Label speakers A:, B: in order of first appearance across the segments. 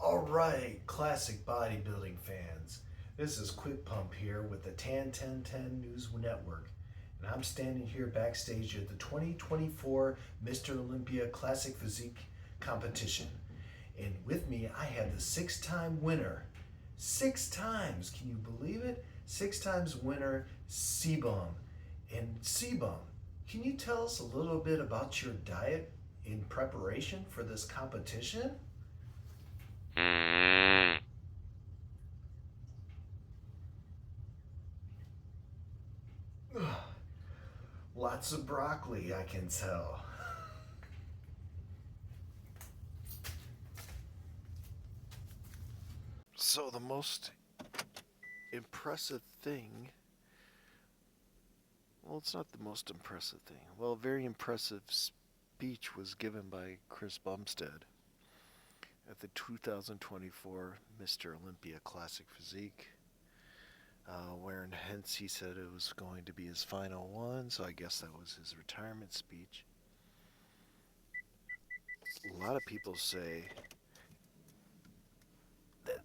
A: Alright, classic bodybuilding fans. This is Qwik Pump here with the TAN-10-10 News Network. And I'm standing here backstage at the 2024 Mr. Olympia Classic Physique competition. And with me, I have the six-time winner. 6 times, can you believe it? 6 times winner, Sebum. And Sebum, can you tell us a little bit about your diet in preparation for this competition?
B: Mm,
A: Lots of broccoli, I can tell. So the most impressive thing, well, it's not the most impressive thing. Well, a very impressive speech was given by Chris Bumstead at the 2024 Mr. Olympia Classic Physique, wherein hence he said it was going to be his final one, so I guess that was his retirement speech. A lot of people say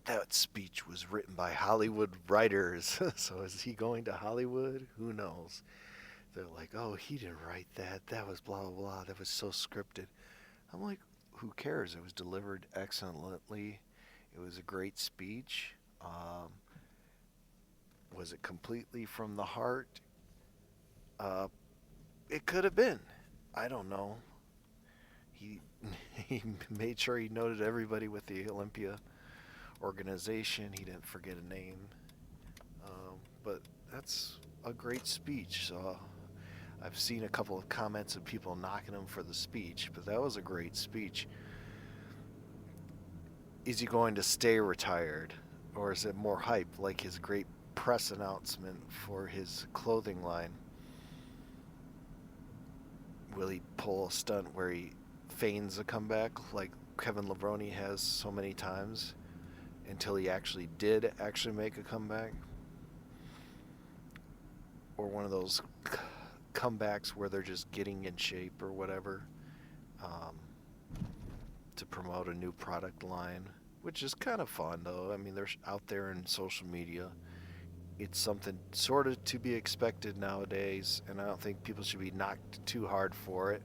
A: that speech was written by Hollywood writers. So is he going to Hollywood? Who knows? They're like, oh, he didn't write that. That was blah, blah, blah. That was so scripted. I'm like, who cares? It was delivered excellently. It was a great speech. Was it completely from the heart? Uh, it could have been. I don't know. He he made sure he noted everybody with the Olympia organization. He didn't forget a name. But that's a great speech. So I've seen a couple of comments of people knocking him for the speech, but that was a great speech. Is he going to stay retired, or is it more hype like his great press announcement for his clothing line? Will he pull a stunt where he feigns a comeback like Kevin Levrone has so many times until he actually make a comeback? Or one of those comebacks where they're just getting in shape or whatever, um, to promote a new product line, which is kind of fun though. I mean, they're out there in social media. It's something sort of to be expected nowadays, and I don't think people should be knocked too hard for it.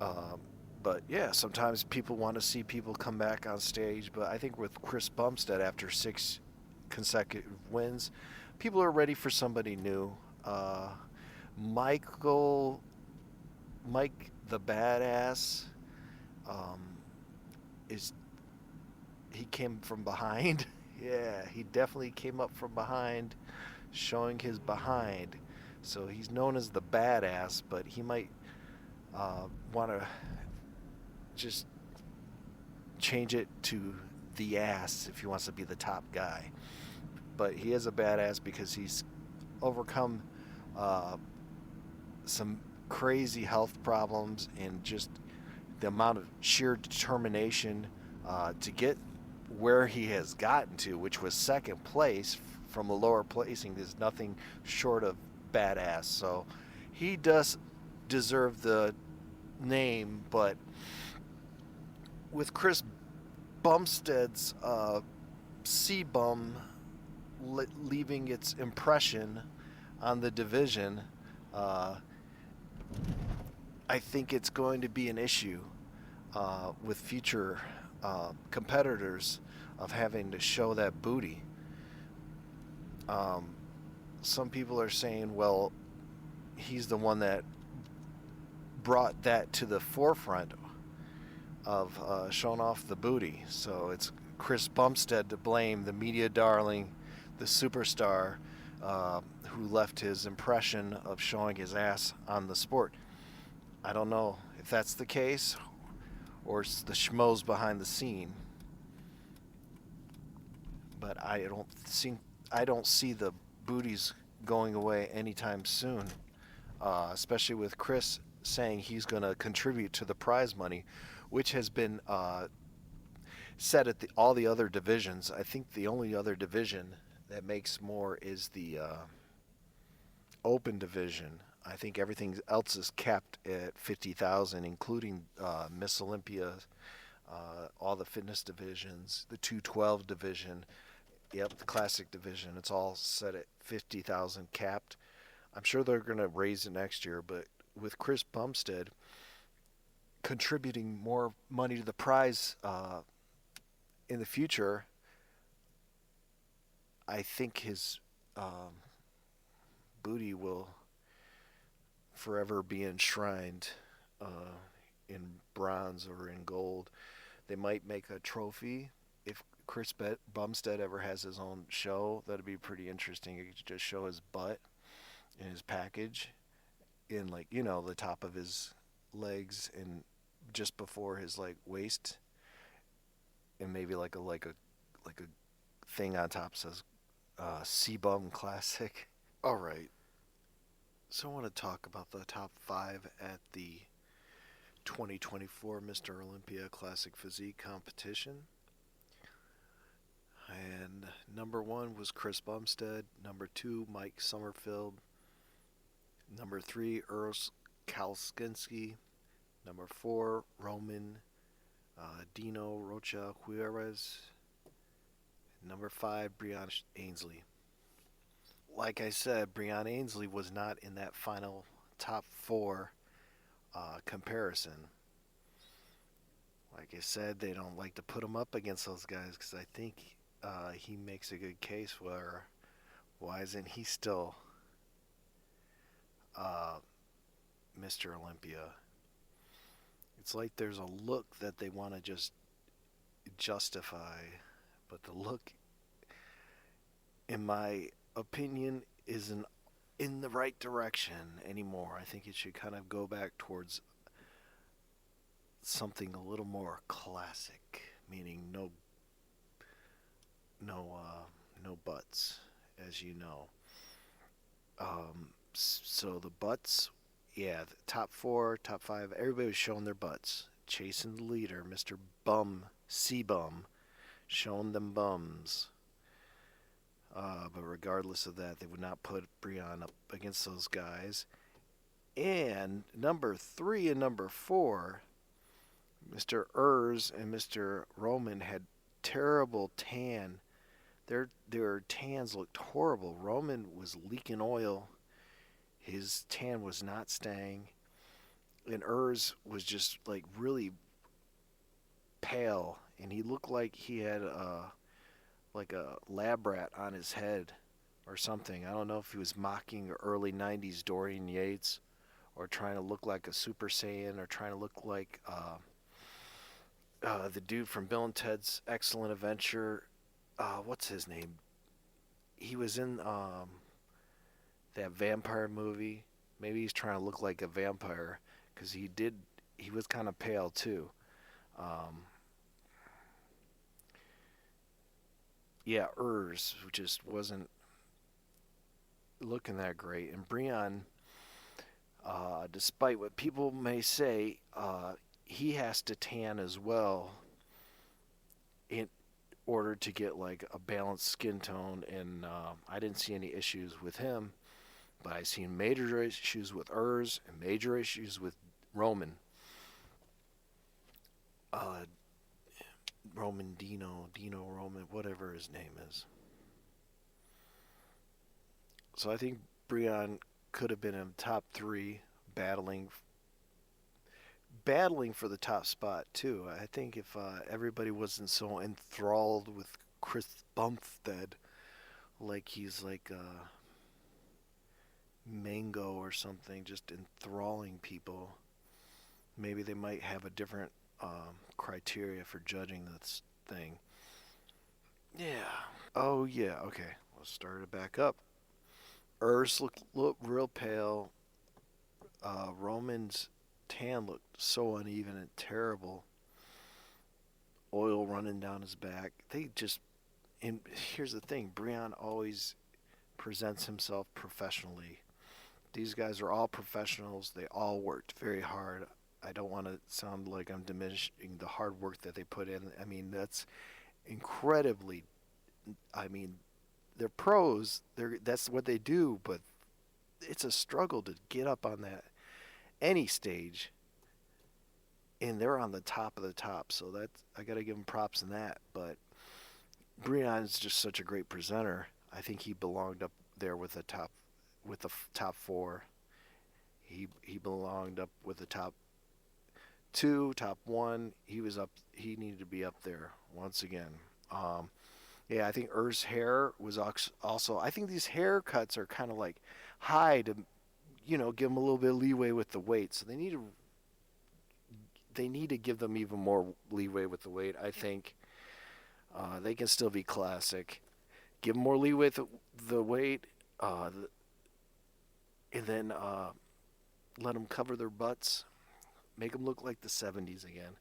A: Um, but yeah, sometimes people want to see people come back on stage. But I think with Chris Bumstead after 6 consecutive wins, people are ready for somebody new. Uh, Michael, Mike the Badass, um, is he came from behind? Yeah, he definitely came up from behind, showing his behind. So he's known as the Badass, but he might want to just change it to the ass if he wants to be the top guy. But he is a badass because he's overcome uh, some crazy health problems and just the amount of sheer determination to get where he has gotten to, which was second place from a lower placing, is nothing short of badass. So he does deserve the name, but with Chris Bumstead's Sebum leaving its impression on the division, uh, I think it's going to be an issue with future competitors of having to show that booty. Um, some people are saying, well, he's the one that brought that to the forefront of showing off the booty. So it's Chris Bumstead to blame, the media darling, the superstar who left his impression of showing his ass on the sport. I don't know if that's the case or it's the schmoes behind the scene, but I don't see the booties going away anytime soon. Especially with Chris saying he's going to contribute to the prize money, which has been set at all the other divisions. I think the only other division that makes more is the open division. I think everything else is capped at 50,000, including Miss Olympia all the fitness divisions, the 212 division, yep, the classic division. It's all set at 50,000 capped. I'm sure they're going to raise it next year, but with Chris Bumstead contributing more money to the prize in the future, I think his booty will forever be enshrined in bronze or in gold. They might make a trophy if Chris Bumstead ever has his own show. That'd be pretty interesting. He could just show his butt in his package, in like the top of his legs and just before his like waist, and maybe like a thing on top says C-Bum Classic. All right. So I want to talk about the top 5 at the 2024 Mr. Olympia Classic Physique competition. And number 1 was Chris Bumstead. Number 2, Mike Summerfield. Number 3, Urs Kalskinski. Number 4, Roman Dino Rocha Juarez. Number 5, Brian Ainsley. Like I said, Brian Ainsley was not in that final top 4 comparison. Like I said, they don't like to put him up against those guys because I think he makes a good case where why isn't he still Mr. Olympia? It's like there's a look that they want to just justify, but the look, in my opinion, isn't in the right direction anymore. I think it should kind of go back towards something a little more classic, meaning no butts, as you know. So the butts, yeah, the top 4, top 5, everybody was showing their butts. Chasing the leader, Mr. Bum, C-Bum, showing them bums. But regardless of that, they would not put Brian up against those guys. And number 3 and number 4, Mr. Urs and Mr. Roman had terrible tan. Their tans looked horrible. Roman was leaking oil. His tan was not staying. And Urs was just like really pale. And he looked like he had like a lab rat on his head or something. I don't know if he was mocking early 90s Dorian Yates or trying to look like a Super Saiyan or trying to look like the dude from Bill and Ted's Excellent Adventure. What's his name? He was in that vampire movie. Maybe he's trying to look like a vampire because he was kind of pale too. Yeah, Urs just wasn't looking that great. And Brian, despite what people may say, he has to tan as well in order to get like a balanced skin tone. And I didn't see any issues with him, but I seen major issues with Urs and major issues with Roman. Dino Roman, whatever his name is. So I think Brian could have been in top 3, battling for the top spot too. I think if everybody wasn't so enthralled with Chris Bumstead, like he's like Mango or something, just enthralling people, maybe they might have a different criteria for judging this thing. Yeah. Oh yeah. Okay. Let's start it back up. Urs looked real pale. Roman's tan looked so uneven and terrible. Oil running down his back. And here's the thing, Brian always presents himself professionally. These guys are all professionals. They all worked very hard. I don't want to sound like I'm diminishing the hard work that they put in. I mean, that's incredibly, they're pros. That's what they do, but it's a struggle to get up on that any stage and they're on the top of the top. So that's, I got to give him props in that. But Breon's just such a great presenter. I think he belonged up there with the top four. He belonged up with the top two, top one. He was up. He needed to be up there once again. Yeah, I think Er's hair was also. I think these haircuts are kind of like high to, give them a little bit of leeway with the weight. So they need to give them even more leeway with the weight. I think they can still be classic. Give them more leeway with the weight, and then let them cover their butts. Make them look like the 70s again.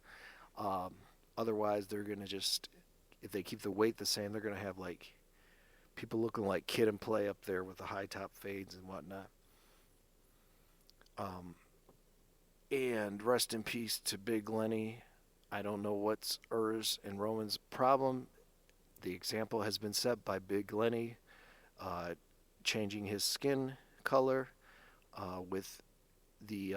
A: Otherwise, they're going to just, if they keep the weight the same, they're going to have like people looking like Kid and Play up there with the high top fades and whatnot. And rest in peace to Big Lenny. I don't know what's Urs and Roman's problem. The example has been set by Big Lenny, changing his skin color with the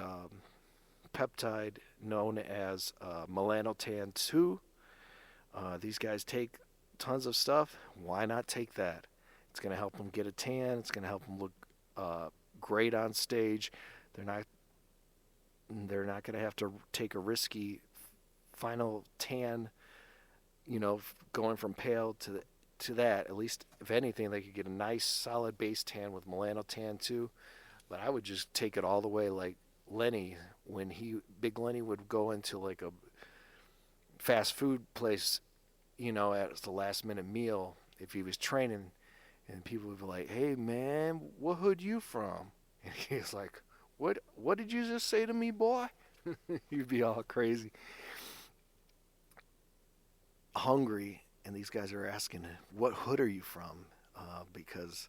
A: peptide known as melanotan-2. These guys take tons of stuff. Why not take that? It's going to help them get a tan. It's going to help them look great on stage. They're not going to have to take a risky final tan, going from pale to that. At least, if anything, they could get a nice solid base tan with melanotan-2. But I would just take it all the way like Lenny, when Big Lenny would go into like a fast food place, at the last minute meal, if he was training, and people would be like, "Hey man, what hood you from?" And he's like, What did you just say to me, boy?" You'd be all crazy. Hungry, and these guys are asking, "What hood are you from?" Because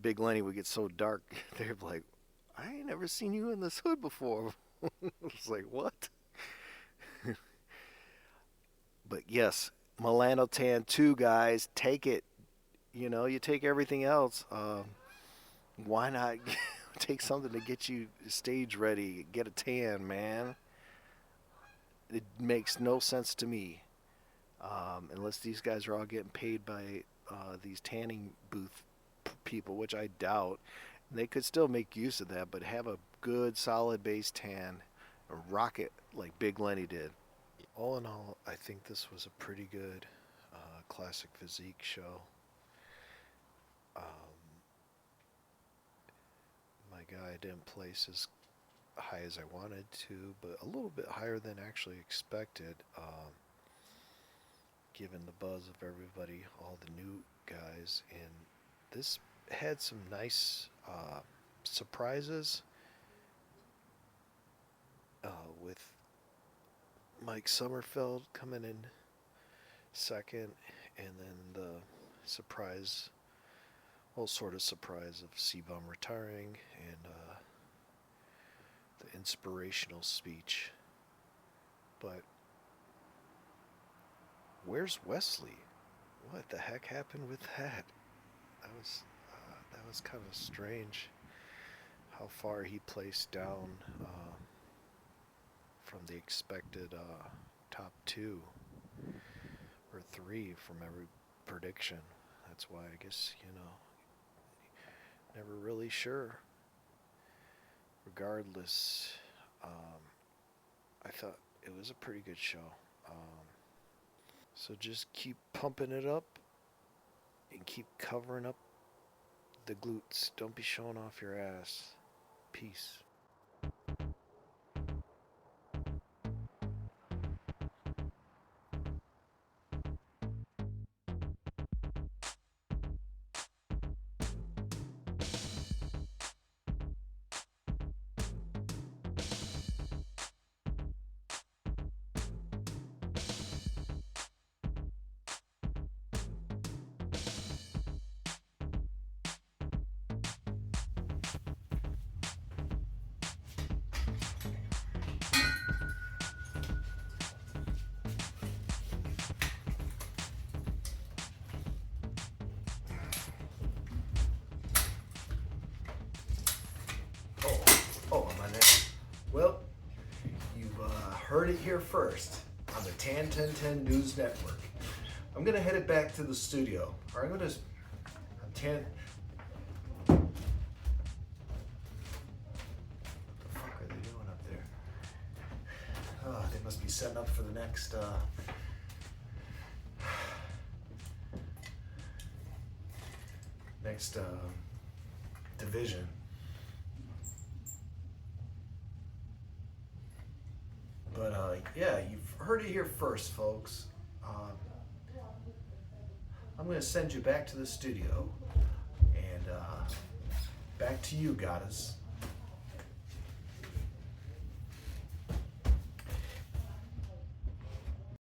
A: Big Lenny would get so dark, they're like, "I ain't never seen you in this hood before." It's like, what? But yes, melanotan-2, guys, take it. You take everything else. Why not take something to get you stage ready? Get a tan, man. It makes no sense to me. Unless these guys are all getting paid by these tanning booth people, which I doubt. They could still make use of that, but have a good solid base tan, or rock it like Big Lenny did. All in all, I think this was a pretty good classic physique show. Um, my guy didn't place as high as I wanted to, but a little bit higher than actually expected, given the buzz of everybody, all the new guys. And this had some nice surprises with Mike Sommerfeld coming in second, and then the surprise, well, sort of surprise of C-Bum retiring, and the inspirational speech. But where's Wesley? What the heck happened with that? That was kind of strange. How far he placed down from the expected top two or three from every prediction. That's why I guess, never really sure. Regardless, I thought it was a pretty good show. So just keep pumping it up and keep covering up the glutes. Don't be showing off your ass. Peace. Oh, I'm on it. Well, you've
B: heard it here first on the TAN-10-10 News Network. I'm gonna head it back to the studio. Or I'm gonna, TAN, what the fuck are they doing up there? Oh, they must be setting up for the next, division. But yeah, you've heard it here first, folks. I'm going to send you back to the studio, and back to you, Goddess.